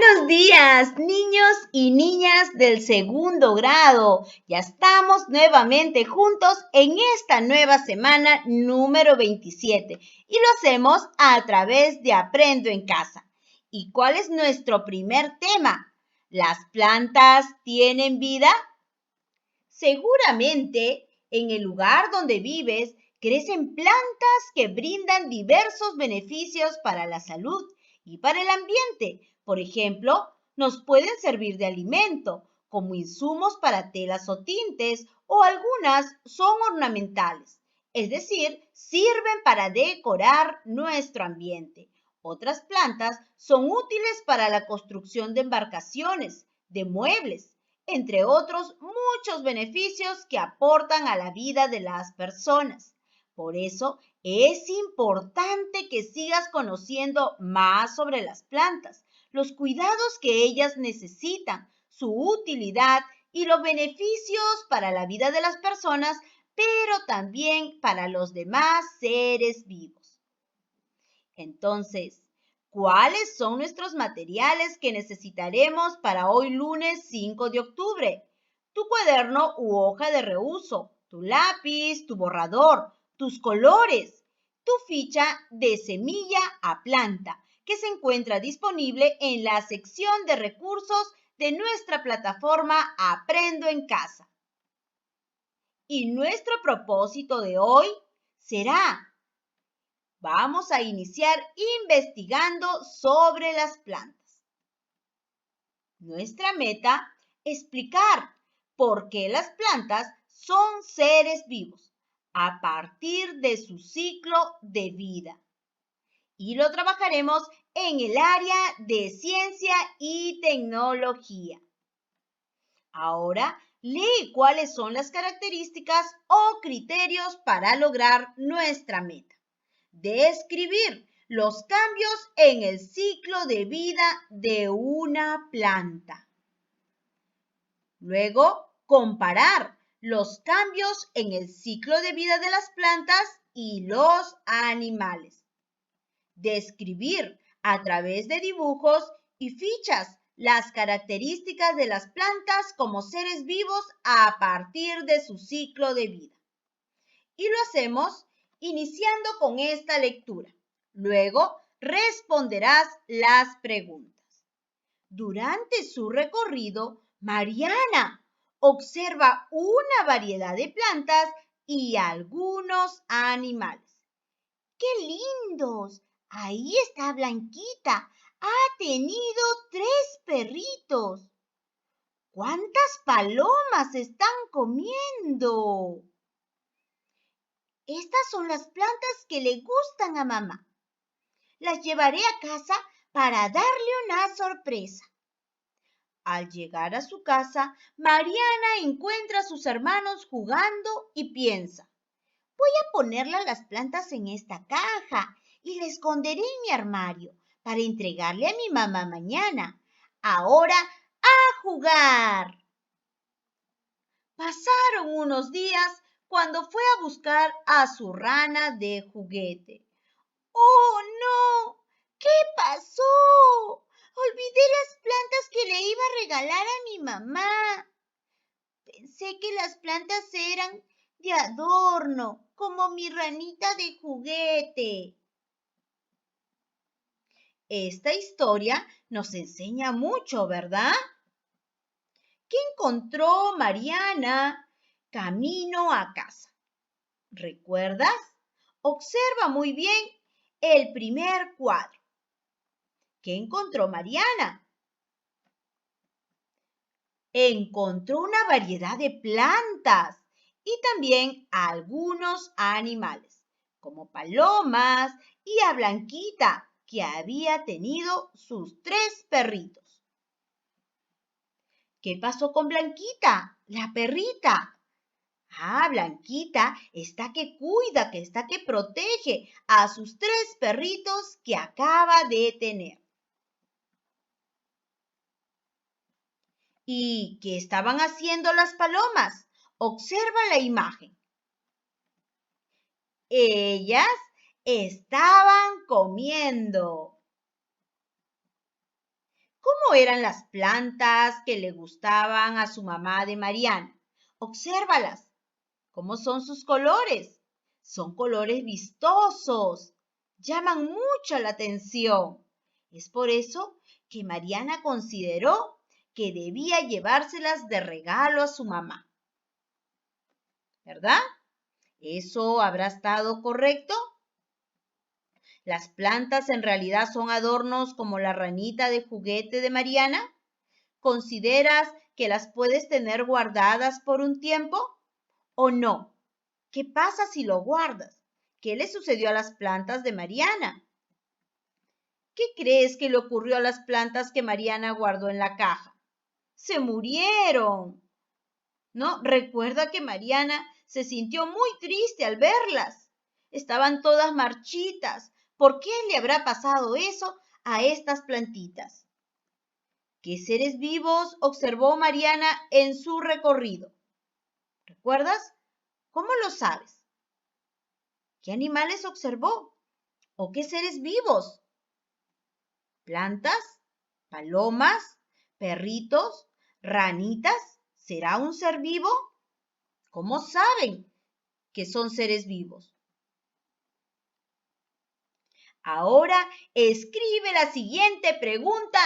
Buenos días, niños y niñas del segundo grado. Ya estamos nuevamente juntos en esta nueva semana número 27 y lo hacemos a través de Aprendo en Casa. ¿Y cuál es nuestro primer tema? ¿Las plantas tienen vida? Seguramente en el lugar donde vives crecen plantas que brindan diversos beneficios para la salud y para el ambiente. Por ejemplo, nos pueden servir de alimento, como insumos para telas o tintes, o algunas son ornamentales, es decir, sirven para decorar nuestro ambiente. Otras plantas son útiles para la construcción de embarcaciones, de muebles, entre otros muchos beneficios que aportan a la vida de las personas. Por eso es importante que sigas conociendo más sobre las plantas, los cuidados que ellas necesitan, su utilidad y los beneficios para la vida de las personas, pero también para los demás seres vivos. Entonces, ¿cuáles son nuestros materiales que necesitaremos para hoy lunes 5 de octubre? Tu cuaderno u hoja de reuso, tu lápiz, tu borrador, tus colores, tu ficha de semilla a planta, que se encuentra disponible en la sección de recursos de nuestra plataforma Aprendo en Casa. Y nuestro propósito de hoy será: vamos a iniciar investigando sobre las plantas. Nuestra meta: explicar por qué las plantas son seres vivos a partir de su ciclo de vida. Y lo trabajaremos en el área de ciencia y tecnología. Ahora, lee cuáles son las características o criterios para lograr nuestra meta. Describir los cambios en el ciclo de vida de una planta. Luego, comparar los cambios en el ciclo de vida de las plantas y los animales. Describir a través de dibujos y fichas las características de las plantas como seres vivos a partir de su ciclo de vida. Y lo hacemos iniciando con esta lectura. Luego responderás las preguntas. Durante su recorrido, Mariana observa una variedad de plantas y algunos animales. ¡Qué lindos! Ahí está Blanquita. Ha tenido 3 perritos. ¿Cuántas palomas están comiendo? Estas son las plantas que le gustan a mamá. Las llevaré a casa para darle una sorpresa. Al llegar a su casa, Mariana encuentra a sus hermanos jugando y piensa: voy a ponerle las plantas en esta caja y la esconderé en mi armario para entregarle a mi mamá mañana. Ahora, ¡a jugar! Pasaron unos días cuando fue a buscar a su rana de juguete. ¡Oh, no! ¿Qué pasó? Olvidé las plantas que le iba a regalar a mi mamá. Pensé que las plantas eran de adorno, como mi ranita de juguete. Esta historia nos enseña mucho, ¿verdad? ¿Qué encontró Mariana camino a casa? ¿Recuerdas? Observa muy bien el primer cuadro. ¿Qué encontró Mariana? Encontró una variedad de plantas y también algunos animales, como palomas y a Blanquita, que había tenido sus 3 perritos. ¿Qué pasó con Blanquita, la perrita? Blanquita está que cuida, que está que protege a sus 3 perritos que acaba de tener. ¿Y qué estaban haciendo las palomas? Observa la imagen. Ellas estaban comiendo. ¿Cómo eran las plantas que le gustaban a su mamá de Mariana? Obsérvalas. ¿Cómo son sus colores? Son colores vistosos. Llaman mucho la atención. Es por eso que Mariana consideró que debía llevárselas de regalo a su mamá. ¿Verdad? ¿Eso habrá estado correcto? ¿Las plantas en realidad son adornos como la ranita de juguete de Mariana? ¿Consideras que las puedes tener guardadas por un tiempo o no? ¿Qué pasa si lo guardas? ¿Qué le sucedió a las plantas de Mariana? ¿Qué crees que le ocurrió a las plantas que Mariana guardó en la caja? Se murieron, ¿no? Recuerda que Mariana se sintió muy triste al verlas. Estaban todas marchitas. ¿Por qué le habrá pasado eso a estas plantitas? ¿Qué seres vivos observó Mariana en su recorrido? ¿Recuerdas? ¿Cómo lo sabes? ¿Qué animales observó? ¿O qué seres vivos? ¿Plantas? ¿Palomas? ¿Perritos? ¿Ranitas? ¿Será un ser vivo? ¿Cómo saben que son seres vivos? Ahora escribe la siguiente pregunta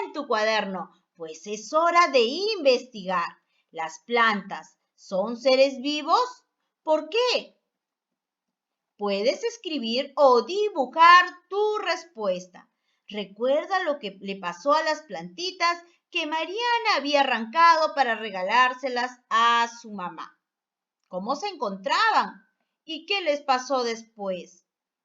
en tu cuaderno, pues es hora de investigar. ¿Las plantas son seres vivos? ¿Por qué? Puedes escribir o dibujar tu respuesta. Recuerda lo que le pasó a las plantitas que Mariana había arrancado para regalárselas a su mamá. ¿Cómo se encontraban? ¿Y qué les pasó después?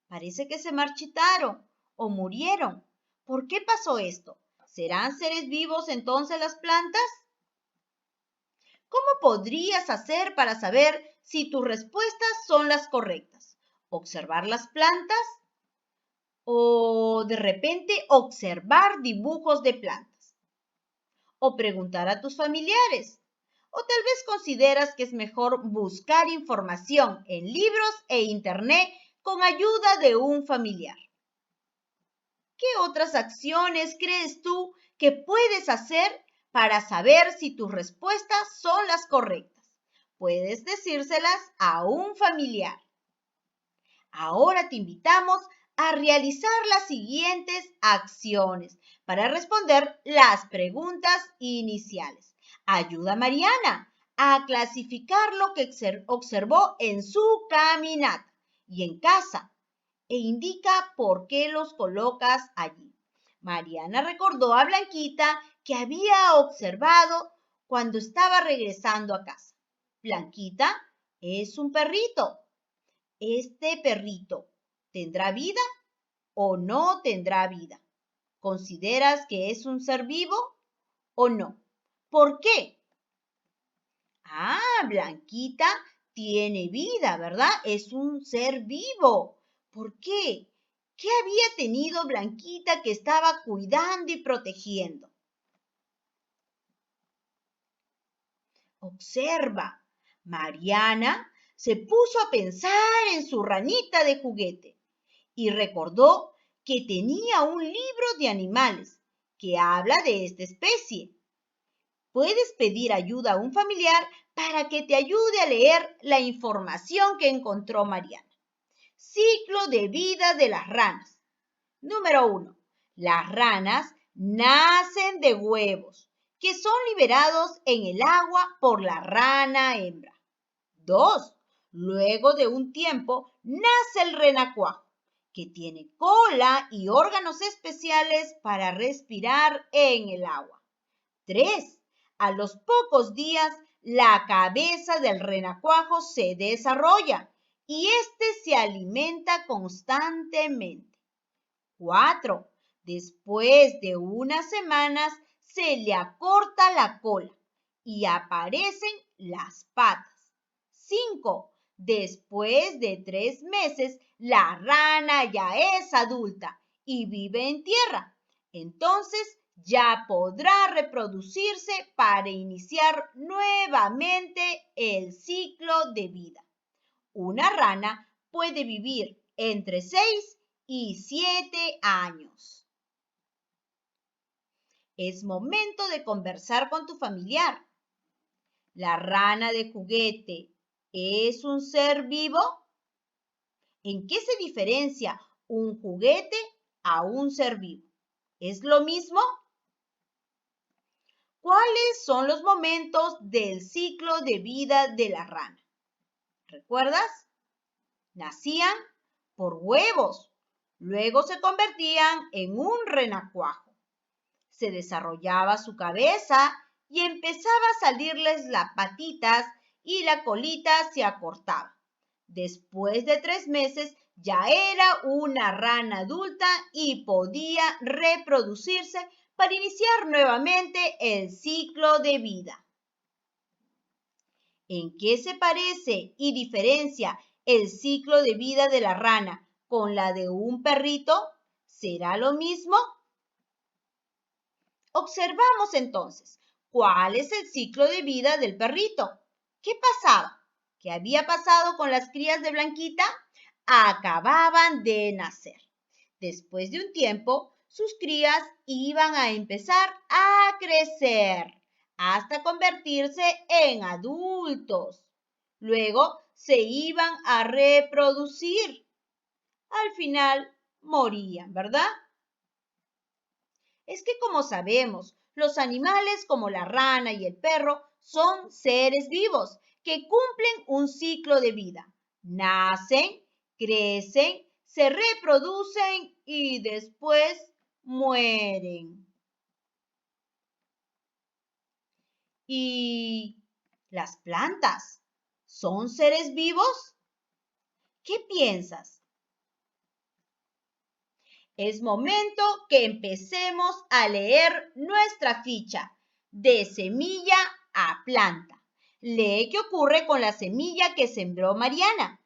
Parece que se marchitaron o murieron. ¿Por qué pasó esto? ¿Serán seres vivos entonces las plantas? ¿Cómo podrías hacer para saber si tus respuestas son las correctas? ¿Observar las plantas? ¿O de repente observar dibujos de plantas? ¿O preguntar a tus familiares? ¿O tal vez consideras que es mejor buscar información en libros e internet con ayuda de un familiar? ¿Qué otras acciones crees tú que puedes hacer para saber si tus respuestas son las correctas? Puedes decírselas a un familiar. Ahora te invitamos a realizar las siguientes acciones para responder las preguntas iniciales. Ayuda a Mariana a clasificar lo que observó en su caminata y en casa e indica por qué los colocas allí. Mariana recordó a Blanquita que había observado cuando estaba regresando a casa. Blanquita es un perrito. ¿Este perrito tendrá vida o no tendrá vida? ¿Consideras que es un ser vivo o no? ¿Por qué? Blanquita tiene vida, ¿verdad? Es un ser vivo. ¿Por qué? ¿Qué había tenido Blanquita que estaba cuidando y protegiendo? Observa. Mariana se puso a pensar en su ranita de juguete y recordó que tenía un libro de animales que habla de esta especie. Puedes pedir ayuda a un familiar para que te ayude a leer la información que encontró Mariana. Ciclo de vida de las ranas. Número 1. Las ranas nacen de huevos que son liberados en el agua por la rana hembra. 2. Luego de un tiempo nace el renacuajo, que tiene cola y órganos especiales para respirar en el agua. 3. A los pocos días, la cabeza del renacuajo se desarrolla y éste se alimenta constantemente. 4. Después de unas semanas, se le acorta la cola y aparecen las patas. 5. Después de 3 meses, la rana ya es adulta y vive en tierra. Entonces ya podrá reproducirse para iniciar nuevamente el ciclo de vida. Una rana puede vivir entre 6 y 7 años. Es momento de conversar con tu familiar. ¿La rana de juguete es un ser vivo? ¿En qué se diferencia un juguete a un ser vivo? ¿Es lo mismo? ¿Cuáles son los momentos del ciclo de vida de la rana? ¿Recuerdas? Nacían por huevos, luego se convertían en un renacuajo. Se desarrollaba su cabeza y empezaba a salirles las patitas y la colita se acortaba. Después de 3 meses ya era una rana adulta y podía reproducirse para iniciar nuevamente el ciclo de vida. ¿En qué se parece y diferencia el ciclo de vida de la rana con la de un perrito? ¿Será lo mismo? Observamos entonces, ¿cuál es el ciclo de vida del perrito? ¿Qué pasaba? ¿Qué había pasado con las crías de Blanquita? Acababan de nacer. Después de un tiempo, sus crías iban a empezar a crecer hasta convertirse en adultos. Luego se iban a reproducir. Al final morían, ¿verdad? Es que como sabemos, los animales como la rana y el perro son seres vivos que cumplen un ciclo de vida. Nacen, crecen, se reproducen y después mueren. ¿Y las plantas son seres vivos? ¿Qué piensas? Es momento que empecemos a leer nuestra ficha de semilla a planta. Lee qué ocurre con la semilla que sembró Mariana.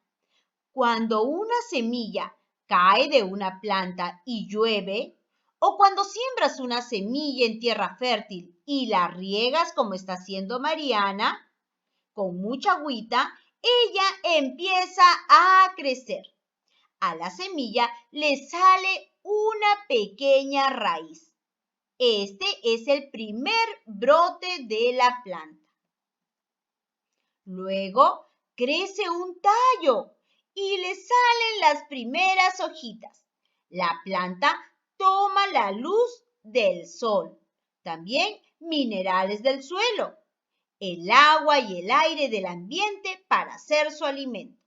Cuando una semilla cae de una planta y llueve, o cuando siembras una semilla en tierra fértil y la riegas como está haciendo Mariana, con mucha agüita, ella empieza a crecer. A la semilla le sale una pequeña raíz. Este es el primer brote de la planta. Luego crece un tallo y le salen las primeras hojitas. La planta toma la luz del sol, también minerales del suelo, el agua y el aire del ambiente para hacer su alimento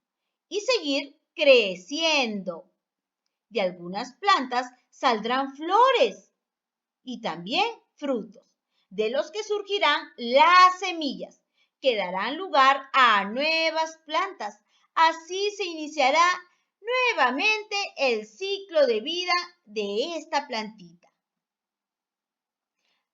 y seguir creciendo. De algunas plantas saldrán flores y también frutos, de los que surgirán las semillas, que darán lugar a nuevas plantas. Así se iniciará nuevamente el ciclo de vida de esta plantita.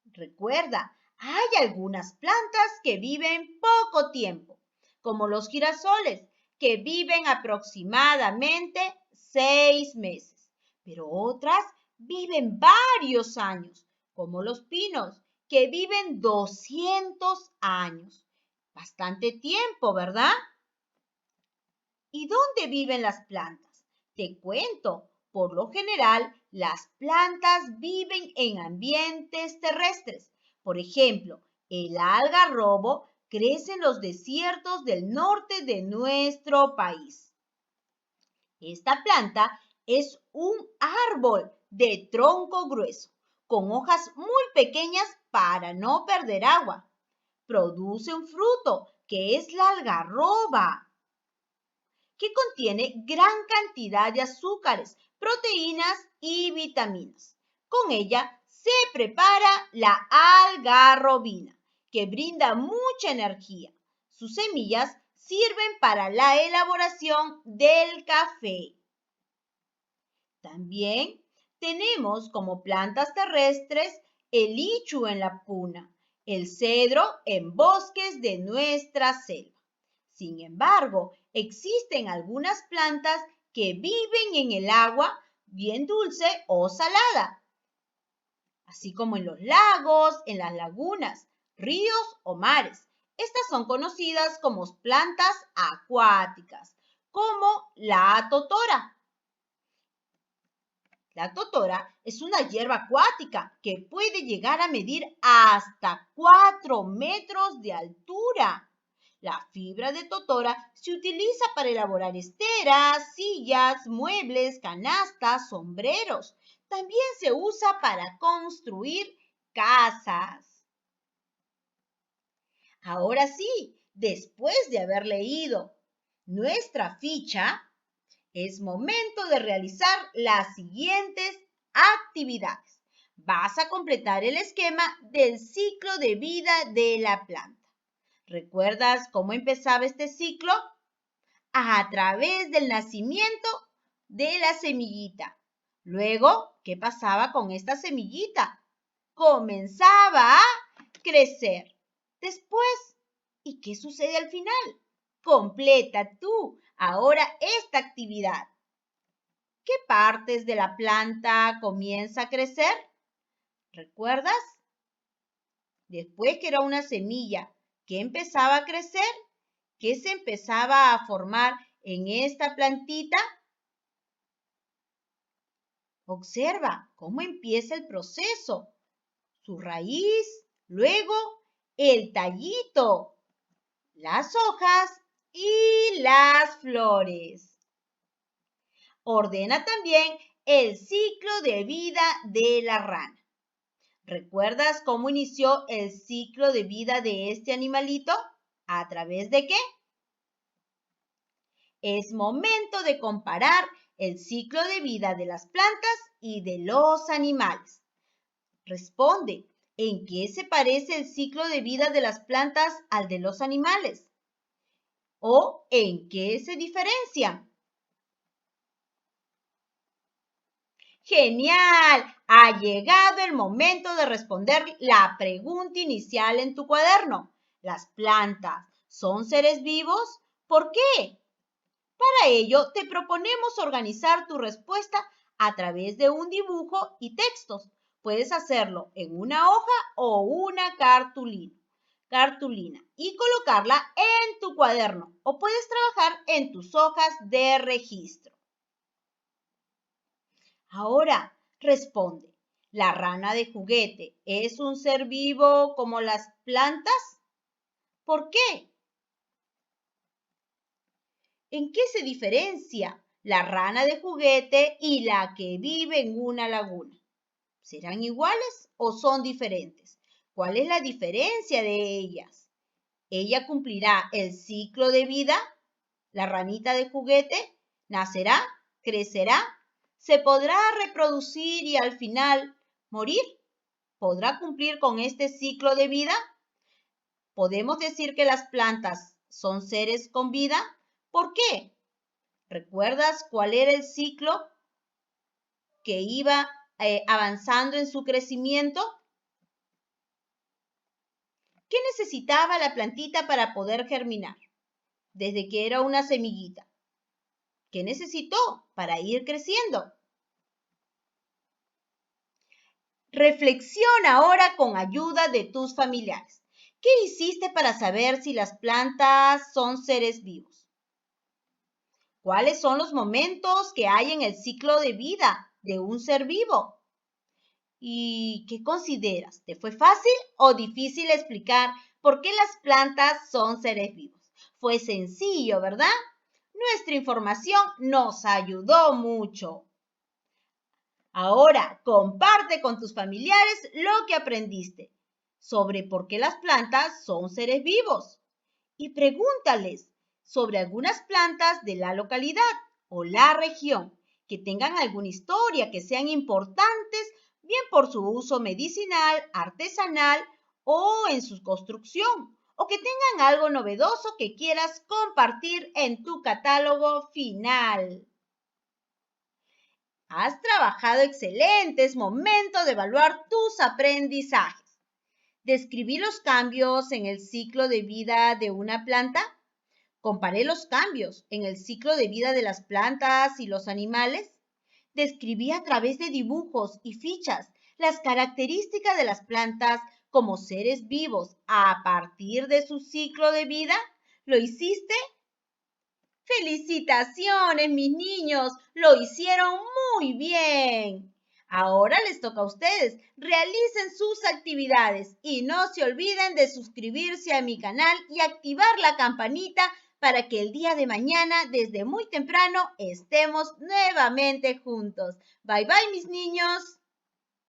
Recuerda, hay algunas plantas que viven poco tiempo, como los girasoles, que viven aproximadamente 6 meses, pero otras viven varios años, como los pinos, que viven 200 años. Bastante tiempo, ¿verdad? ¿Y dónde viven las plantas? Te cuento, por lo general, las plantas viven en ambientes terrestres. Por ejemplo, el algarrobo crece en los desiertos del norte de nuestro país. Esta planta es un árbol de tronco grueso, con hojas muy pequeñas para no perder agua. Produce un fruto que es la algarroba, que contiene gran cantidad de azúcares, proteínas y vitaminas. Con ella se prepara la algarrobina, que brinda mucha energía. Sus semillas sirven para la elaboración del café. También tenemos como plantas terrestres el ichu en la puna, el cedro en bosques de nuestra selva. Sin embargo, existen algunas plantas que viven en el agua bien dulce o salada, así como en los lagos, en las lagunas, ríos o mares. Estas son conocidas como plantas acuáticas, como la totora. La totora es una hierba acuática que puede llegar a medir hasta 4 metros de altura. La fibra de totora se utiliza para elaborar esteras, sillas, muebles, canastas, sombreros. También se usa para construir casas. Ahora sí, después de haber leído nuestra ficha, es momento de realizar las siguientes actividades. Vas a completar el esquema del ciclo de vida de la planta. ¿Recuerdas cómo empezaba este ciclo? A través del nacimiento de la semillita. Luego, ¿qué pasaba con esta semillita? Comenzaba a crecer. Después, ¿y qué sucede al final? Completa tú ahora esta actividad. ¿Qué partes de la planta comienza a crecer? ¿Recuerdas? Después que era una semilla, ¿qué empezaba a crecer? ¿Qué se empezaba a formar en esta plantita? Observa cómo empieza el proceso. Su raíz, luego el tallito, las hojas y las flores. Ordena también el ciclo de vida de la rana. ¿Recuerdas cómo inició el ciclo de vida de este animalito? ¿A través de qué? Es momento de comparar el ciclo de vida de las plantas y de los animales. Responde, ¿en qué se parece el ciclo de vida de las plantas al de los animales? ¿O en qué se diferencian? ¡Genial! Ha llegado el momento de responder la pregunta inicial en tu cuaderno. ¿Las plantas son seres vivos? ¿Por qué? Para ello, te proponemos organizar tu respuesta a través de un dibujo y textos. Puedes hacerlo en una hoja o una cartulina y colocarla en tu cuaderno o puedes trabajar en tus hojas de registro. Ahora, responde, ¿la rana de juguete es un ser vivo como las plantas? ¿Por qué? ¿En qué se diferencia la rana de juguete y la que vive en una laguna? ¿Serán iguales o son diferentes? ¿Cuál es la diferencia de ellas? ¿Ella cumplirá el ciclo de vida? ¿La ranita de juguete nacerá, crecerá, se podrá reproducir y al final morir? ¿Podrá cumplir con este ciclo de vida? ¿Podemos decir que las plantas son seres con vida? ¿Por qué? ¿Recuerdas cuál era el ciclo que iba avanzando en su crecimiento? ¿Qué necesitaba la plantita para poder germinar? Desde que era una semillita. ¿Qué necesitó para ir creciendo? Reflexiona ahora con ayuda de tus familiares. ¿Qué hiciste para saber si las plantas son seres vivos? ¿Cuáles son los momentos que hay en el ciclo de vida de un ser vivo? ¿Y qué consideras? ¿Te fue fácil o difícil explicar por qué las plantas son seres vivos? Fue sencillo, ¿verdad? Nuestra información nos ayudó mucho. Ahora, comparte con tus familiares lo que aprendiste sobre por qué las plantas son seres vivos y pregúntales sobre algunas plantas de la localidad o la región que tengan alguna historia, que sean importantes, bien por su uso medicinal, artesanal o en su construcción, o que tengan algo novedoso que quieras compartir en tu catálogo final. Has trabajado excelente, es momento de evaluar tus aprendizajes. Describí los cambios en el ciclo de vida de una planta. Comparé los cambios en el ciclo de vida de las plantas y los animales. Describí a través de dibujos y fichas las características de las plantas como seres vivos a partir de su ciclo de vida. ¿Lo hiciste? ¡Felicitaciones, mis niños! ¡Lo hicieron muy bien! Ahora les toca a ustedes. Realicen sus actividades y no se olviden de suscribirse a mi canal y activar la campanita para que el día de mañana, desde muy temprano, estemos nuevamente juntos. Bye bye, mis niños.